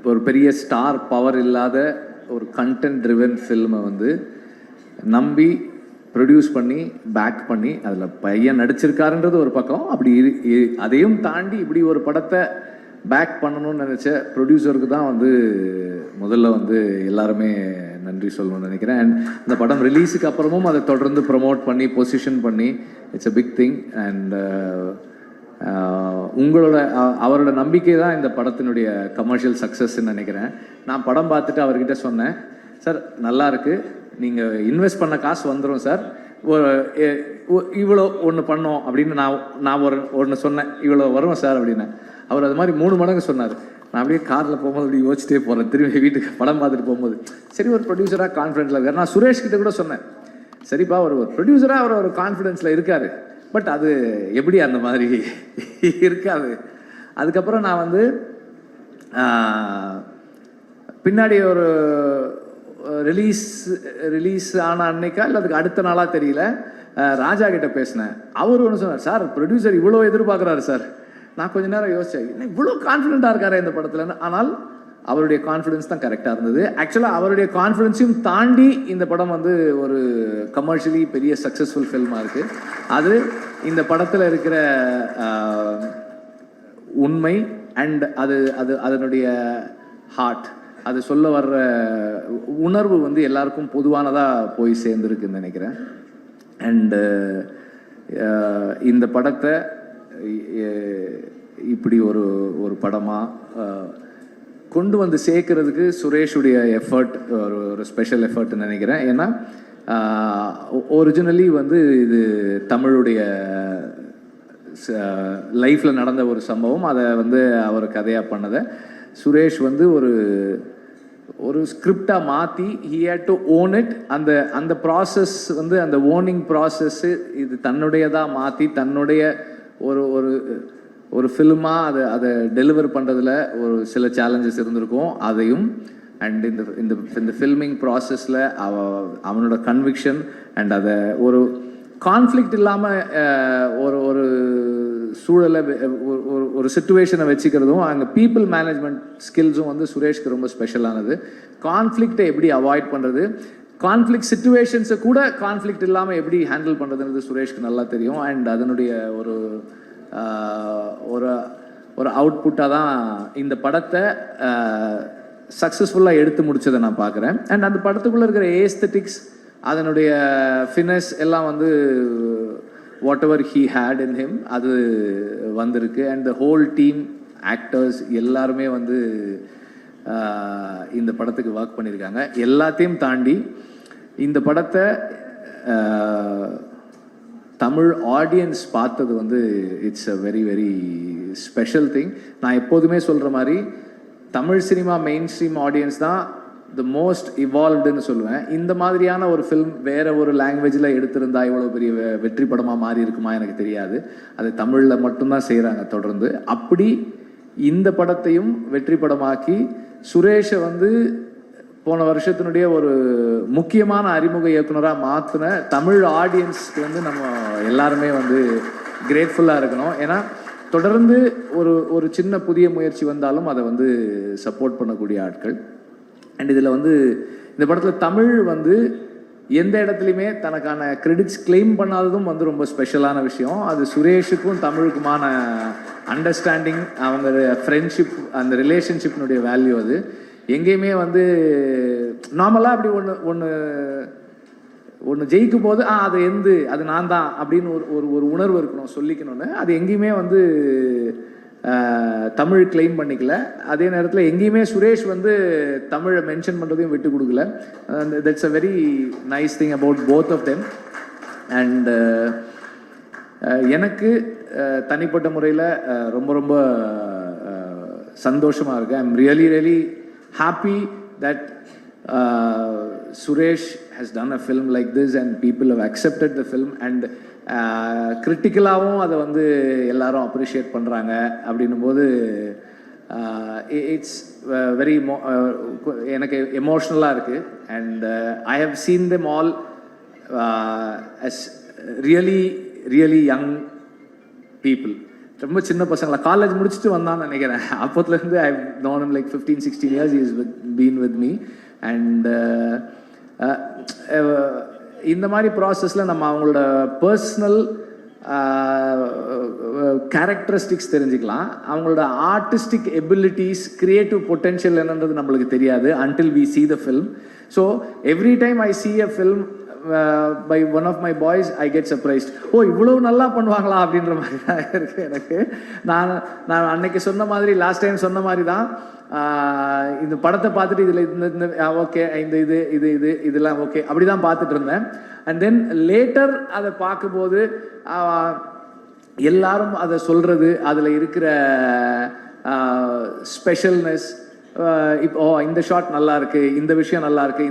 ஒரு பெரிய star power இல்லாத ஒரு கண்டென்ட் ட்ரிவன் ஃபில்மை வந்து நம்பி ப்ரொடியூஸ் பண்ணி பேக் பண்ணி அதில் பையன் நடிச்சிருக்காருன்றது ஒரு பக்கம். அப்படி அதையும் தாண்டி இப்படி ஒரு படத்தை பேக் பண்ணணும்னு நினச்ச ப்ரொடியூசருக்கு தான் வந்து முதல்ல வந்து எல்லாருமே நன்றி சொல்லணும்னு நினைக்கிறேன். அண்ட் இந்த படம் ரிலீஸுக்கு அப்புறமும் அதை தொடர்ந்து ப்ரமோட் பண்ணி பொசிஷன் பண்ணி it's a big thing. And அவரோட நம்பிக்கை தான் இந்த படத்தினுடைய கமர்ஷியல் சக்ஸஸ்ன்னு நினைக்கிறேன். நான் படம் பார்த்துட்டு அவர்கிட்ட சொன்னேன், சார் நல்லா இருக்கு, நீங்கள் இன்வெஸ்ட் பண்ண காசு வந்துடும் சார், ஒரு இவ்வளோ ஒன்று பண்ணோம் அப்படின்னு நான் ஒன்று சொன்னேன், இவ்வளோ வரும் சார் அப்படின்னு. அவர் அது மாதிரி 3 மடங்கு சொன்னார். நான் அப்படியே காரில் போகும்போது அப்படி யோசிச்சிட்டே போகிறேன், திரும்பி வீட்டுக்கு படம் பார்த்துட்டு போகும்போது. சரி, ஒரு ப்ரொடியூசராக கான்ஃபிடென்ட்டில் இருக்கார். நான் சுரேஷ் கிட்ட கூட சொன்னேன், சரிப்பா ஒரு ப்ரொடியூசராக அவர் ஒரு கான்ஃபிடென்ஸில் இருக்கார், பட் அது எப்படி அந்த மாதிரி இருக்காது. அதுக்கப்புறம் நான் வந்து பின்னாடி ஒரு ரிலீஸ் ஆன அன்னைக்கா இல்லை அதுக்கு அடுத்த நாளாக தெரியல, ராஜா கிட்ட பேசினேன். அவர் ஒன்று சொன்னார், சார் ப்ரொடியூசர் இவ்வளோ எதிர்பார்க்குறாரு சார். நான் கொஞ்ச நேரம் யோசித்தேன், என்ன இவ்வளோ கான்ஃபிடென்ட்டாக இருக்காரு இந்த படத்தில். ஆனால் அவருடைய கான்ஃபிடன்ஸ் தான் கரெக்டாக இருந்தது. ஆக்சுவலாக அவருடைய கான்ஃபிடன்ஸையும் தாண்டி இந்த படம் வந்து ஒரு கமர்ஷியலி பெரிய சக்ஸஸ்ஃபுல் ஃபில்மாக இருக்குது. அது இந்த படத்தில் இருக்கிற உண்மை அண்ட் அதனுடைய ஹார்ட், அது சொல்ல வர்ற உணர்வு வந்து எல்லாருக்கும் பொதுவானதாக போய் சேர்ந்துருக்குன்னு நினைக்கிறேன். அண்டு இந்த படத்தை இப்படி ஒரு படமாக கொண்டு வந்து சேர்க்கறதுக்கு சுரேஷுடைய எஃபர்ட் ஒரு ஸ்பெஷல் எஃபர்ட்னு நினைக்கிறேன். ஏன்னா ஒரிஜினலி வந்து இது தமிழுடைய லைஃப்பில் நடந்த ஒரு சம்பவம். அதை வந்து அவர் கதையாக பண்ணதை சுரேஷ் வந்து ஒரு ஸ்கிரிப்டாக மாற்றி he had to own it. அந்த ப்ராசஸ் வந்து அந்த ஓனிங் ப்ராசஸ்ஸு இது தன்னுடையதாக மாற்றி தன்னுடைய ஒரு ஃபில்மாக அதை டெலிவர் பண்ணுறதுல ஒரு சில சேலஞ்சஸ் இருந்திருக்கும். அதையும் அண்ட் இந்த ஃபில்மிங் ப்ராசஸில் அவனோட கன்விக்ஷன் அண்ட் அதை ஒரு கான்ஃப்ளிக்ட் இல்லாமல் ஒரு சூழலை ஒரு சிச்சுவேஷனை வச்சுக்கிறதும் அங்கே பீப்புள் மேனேஜ்மெண்ட் ஸ்கில்ஸும் வந்து சுரேஷ்க்கு ரொம்ப ஸ்பெஷலானது. கான்ஃப்ளிக்டை எப்படி அவாய்ட் பண்ணுறது, கான்ஃப்ளிக்ட் சிச்சுவேஷன்ஸை கூட கான்ஃப்ளிக்ட் இல்லாமல் எப்படி ஹேண்டில் பண்ணுறதுன்றது சுரேஷ்க்கு நல்லா தெரியும். அண்ட் அதனுடைய ஒரு அவுட்புட்டாக தான் இந்த படத்தை சக்ஸஸ்ஃபுல்லாக எடுத்து முடிச்சதை நான் பார்க்குறேன். அண்ட் அந்த படத்துக்குள்ளே இருக்கிற ஏஸ்தட்டிக்ஸ், அதனுடைய ஃபினஸ் எல்லாம் வந்து whatever he had in him அது வந்திருக்கு. And the whole team actors எல்லாருமே வந்து இந்த படத்துக்கு ஒர்க் பண்ணியிருக்காங்க. எல்லாத்தையும் தாண்டி இந்த படத்தை தமிழ் ஆடியன்ஸ் பார்த்தது வந்து it's a very very special thing. நான் எப்போதுமே சொல்கிற மாதிரி Tamil cinema main stream audience தான் த மோஸ்ட் இவால்வ்டுன்னு சொல்லுவேன். இந்த மாதிரியான ஒரு ஃபில்ம் வேறு ஒரு லாங்குவேஜில் எடுத்திருந்தா இவ்வளோ பெரிய வெற்றி படமாக மாறி இருக்குமா எனக்கு தெரியாது. அது தமிழில் மட்டும்தான் செய்கிறாங்க தொடர்ந்து. அப்படி இந்த படத்தையும் வெற்றி படமாக்கி சுரேஷை வந்து போன வருஷத்தினுடைய ஒரு முக்கியமான அறிமுக இயக்குனராக மாற்றின தமிழ் ஆடியன்ஸ்க்கு வந்து நம்ம எல்லாருமே வந்து கிரேட்ஃபுல்லாக இருக்கணும். ஏன்னா தொடர்ந்து ஒரு சின்ன புதிய முயற்சி வந்தாலும் அதை வந்து சப்போர்ட் பண்ணக்கூடிய ஆட்கள். அண்ட் இதில் வந்து இந்த படத்தில் தமிழ் வந்து எந்த இடத்துலையுமே தனக்கான கிரெடிட்ஸ் கிளைம் பண்ணாததும் வந்து ரொம்ப ஸ்பெஷலான விஷயம். அது சுரேஷுக்கும் தமிழுக்குமான அண்டர்ஸ்டாண்டிங், அவங்க ஃப்ரெண்ட்ஷிப், அந்த ரிலேஷன்ஷிப்னுடைய வேல்யூ அது எங்கேயுமே வந்து நார்மலாக அப்படி ஒன்று ஜெயிக்கும் போது அது நான் தான் அப்படின்னு ஒரு உணர்வு இருக்கணும், சொல்லிக்கணும்னு. அது எங்கேயுமே வந்து தமிழ் கிளைம் பண்ணிக்கல. அதே நேரத்தில் எங்கேயுமே சுரேஷ் வந்து தமிழை மென்ஷன் பண்ணுறதையும் விட்டு கொடுக்கல. That's a very nice thing about both of them. And எனக்கு தனிப்பட்ட முறையில் ரொம்ப ரொம்ப சந்தோஷமாக இருக்குது. I am really happy that Suresh has done a film like this and people have accepted the film and கிரிட்டிக்கலாகவும் அதை வந்து எல்லாரும் அப்ரிஷியேட் பண்ணுறாங்க. அப்படின்னும் போது இட்ஸ் வெரி எனக்கு எமோஷ்னலாக இருக்குது. And I have seen them all as really young people. ரொம்ப சின்ன பசங்களா காலேஜ் முடிச்சுட்டு வந்தான்னு நினைக்கிறேன். அப்போத்துலேருந்து ஐ known him like 15-16 years. he has been with me and இந்த மாதிரி ப்ராசஸில் நம்ம அவங்களோட பர்சனல் கேரக்டரிஸ்டிக்ஸ் தெரிஞ்சுக்கலாம். அவங்களோட ஆர்டிஸ்டிக் எபிலிட்டிஸ், கிரியேட்டிவ் பொட்டென்ஷியல் என்னன்றது நம்மளுக்கு தெரியாது until we see the film. So every time I see a film by one of my boys, I get surprised. ஓ இவ்வளவு நல்லா பண்ணுவாங்களா அப்படின்ற மாதிரி தான் இருக்குது எனக்கு. நான் அன்னைக்கு சொன்ன மாதிரி, லாஸ்ட் டைம் சொன்ன மாதிரி தான், இந்த படத்தை பார்த்துட்டு இதில் இந்த ஓகே, இதெல்லாம் ஓகே அப்படி தான் பார்த்துட்டு இருந்தேன். அண்ட் தென் லேட்டர் அதை பார்க்கும்போது எல்லாரும் அதை சொல்கிறது, அதில் இருக்கிற ஸ்பெஷல்னஸ், இப்போ இந்த ஷாட் நல்லா இருக்கு, இந்த விஷயம் நல்லா இருக்கு,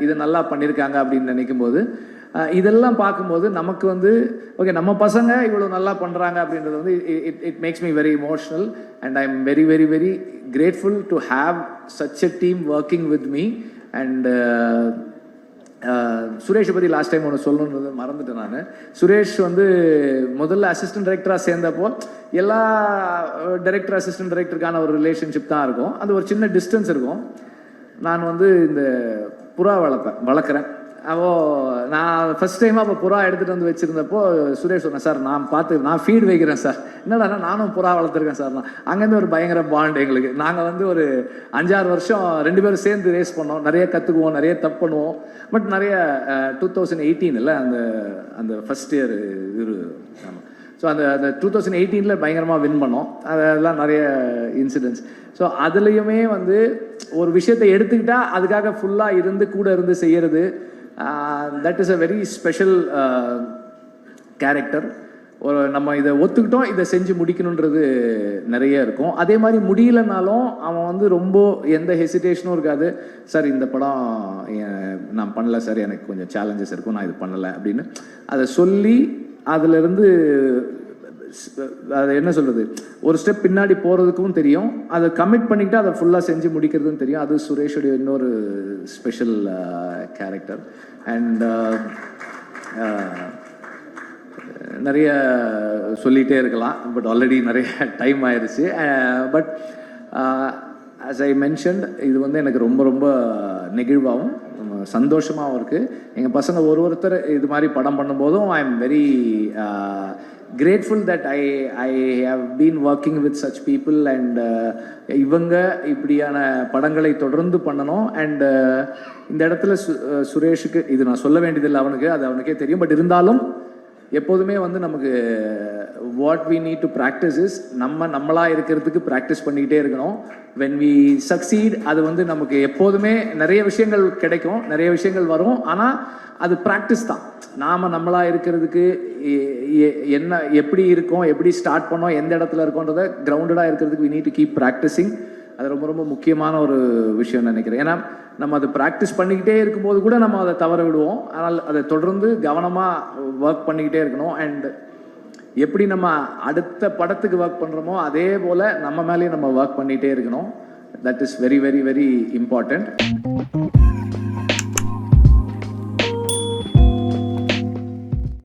இது நல்லா பண்ணியிருக்காங்க அப்படின்னு நினைக்கும் போது, இதெல்லாம் பார்க்கும்போது நமக்கு வந்து ஓகே நம்ம பசங்க இவ்வளோ நல்லா பண்ணுறாங்க அப்படின்றது வந்து it makes me very emotional and I am very very very grateful to have such a team working with me. And சுரேஷை பற்றி லாஸ்ட் டைம் ஒன்று சொல்லணுன்றது மறந்துட்டேன் நான். சுரேஷ் வந்து முதல்ல அசிஸ்டன்ட் டைரக்டராக சேர்ந்தப்போ எல்லா டைரக்டர் அசிஸ்டன்ட் டைரக்டருக்கான ஒரு ரிலேஷன்ஷிப் தான் இருக்கும், அது ஒரு சின்ன டிஸ்டன்ஸ் இருக்கும். நான் வந்து இந்த புறா வளர்க்குறேன். நான் ஃபஸ்ட் டைமாக அப்போ புறா எடுத்துகிட்டு வந்து வச்சுருந்தப்போ சுரேஷ் சொன்னேன், சார் நான் ஃபீட் வைக்கிறேன் சார். என்னடா நானும் புறா வளர்த்துருக்கேன் சார். அங்கேருந்து ஒரு பயங்கர பாண்ட் எங்களுக்கு. நாங்கள் வந்து ஒரு 5-6 வருஷம் 2 பேரும் சேர்ந்து ரேஸ் பண்ணோம், நிறைய கற்றுக்குவோம், நிறைய தப்பு பண்ணுவோம். பட் நிறைய 2018 அந்த ஃபஸ்ட் இயர் இது. ஸோ அந்த 2018 பயங்கரமாக வின் பண்ணோம். அதெல்லாம் நிறைய இன்சிடென்ட்ஸ். ஸோ அதுலேயுமே வந்து ஒரு விஷயத்தை எடுத்துக்கிட்டால் அதுக்காக ஃபுல்லாக இருந்து கூட இருந்து செய்கிறது, that is a very special character. ஒரு நம்ம இதை ஒத்துக்கிட்டோம், இதை செஞ்சு முடிக்கணுன்றது நிறைய இருக்கும். அதே மாதிரி முடியலனாலும் அவன் வந்து ரொம்ப எந்த ஹெசிடேஷனும் இருக்காது. சார் இந்த படம் நான் பண்ணல சார், எனக்கு கொஞ்சம் சேலஞ்சஸ் இருக்கும், நான் இது பண்ணலை அப்படின்னு அதை சொல்லி அதிலிருந்து அதை என்ன சொல்கிறது, ஒரு ஸ்டெப் பின்னாடி போகிறதுக்கும் தெரியும், அதை கமிட் பண்ணிக்கிட்டு அதை ஃபுல்லாக செஞ்சு முடிக்கிறதும் தெரியும். அது சுரேஷுடைய இன்னொரு ஸ்பெஷல் கேரக்டர். அண்ட் நிறைய சொல்லிகிட்டே இருக்கலாம், பட் ஆல்ரெடி நிறைய டைம் ஆயிடுச்சு. பட் ஆஸ் ஐ மென்ஷன்ட், இது வந்து எனக்கு ரொம்ப ரொம்ப நெகிழ்வாகவும் சந்தோஷமாகவும் இருக்குது. எங்கள் பசங்க ஒருத்தர் இது மாதிரி படம் பண்ணும்போதும் ஐ am very grateful that I have been working with such people and இவங்க இப்படியான படங்களை தொடர்ந்து பண்ணணும். அண்ட் இந்த இடத்துல சுரேஷுக்கு இது நான் சொல்ல வேண்டியதில்லை, அவனுக்கே தெரியும். பட் இருந்தாலும் எப்போதுமே வந்து நமக்கு what we need to practise is நம்மளாக இருக்கிறதுக்கு ப்ராக்டிஸ் பண்ணிக்கிட்டே இருக்கணும். வென் வி சக்சீட், அது வந்து நமக்கு எப்போதுமே நிறைய விஷயங்கள் கிடைக்கும், நிறைய விஷயங்கள் வரும். ஆனால் அது ப்ராக்டிஸ் தான். நம்மளாக இருக்கிறதுக்கு என்ன எப்படி இருக்கோம், எப்படி ஸ்டார்ட் பண்ணோம், எந்த இடத்துல இருக்கோன்றதை கிரவுண்டடாக இருக்கிறதுக்கு we need to keep practising. அது ரொம்ப ரொம்ப முக்கியமான ஒரு விஷயம் நினைக்கிறேன். ஏன்னா நம்ம அதை ப்ராக்டிஸ் பண்ணிக்கிட்டே இருக்கும்போது கூட நம்ம அதை தவற விடுவோம். ஆனால் அதை தொடர்ந்து கவனமாக ஒர்க் பண்ணிக்கிட்டே இருக்கணும். அண்ட் எப்படி நம்ம அடுத்த படத்துக்கு ஒர்க் பண்ணுறோமோ அதே போல் நம்ம மேலேயும் நம்ம ஒர்க் பண்ணிகிட்டே இருக்கணும். That is very very very important.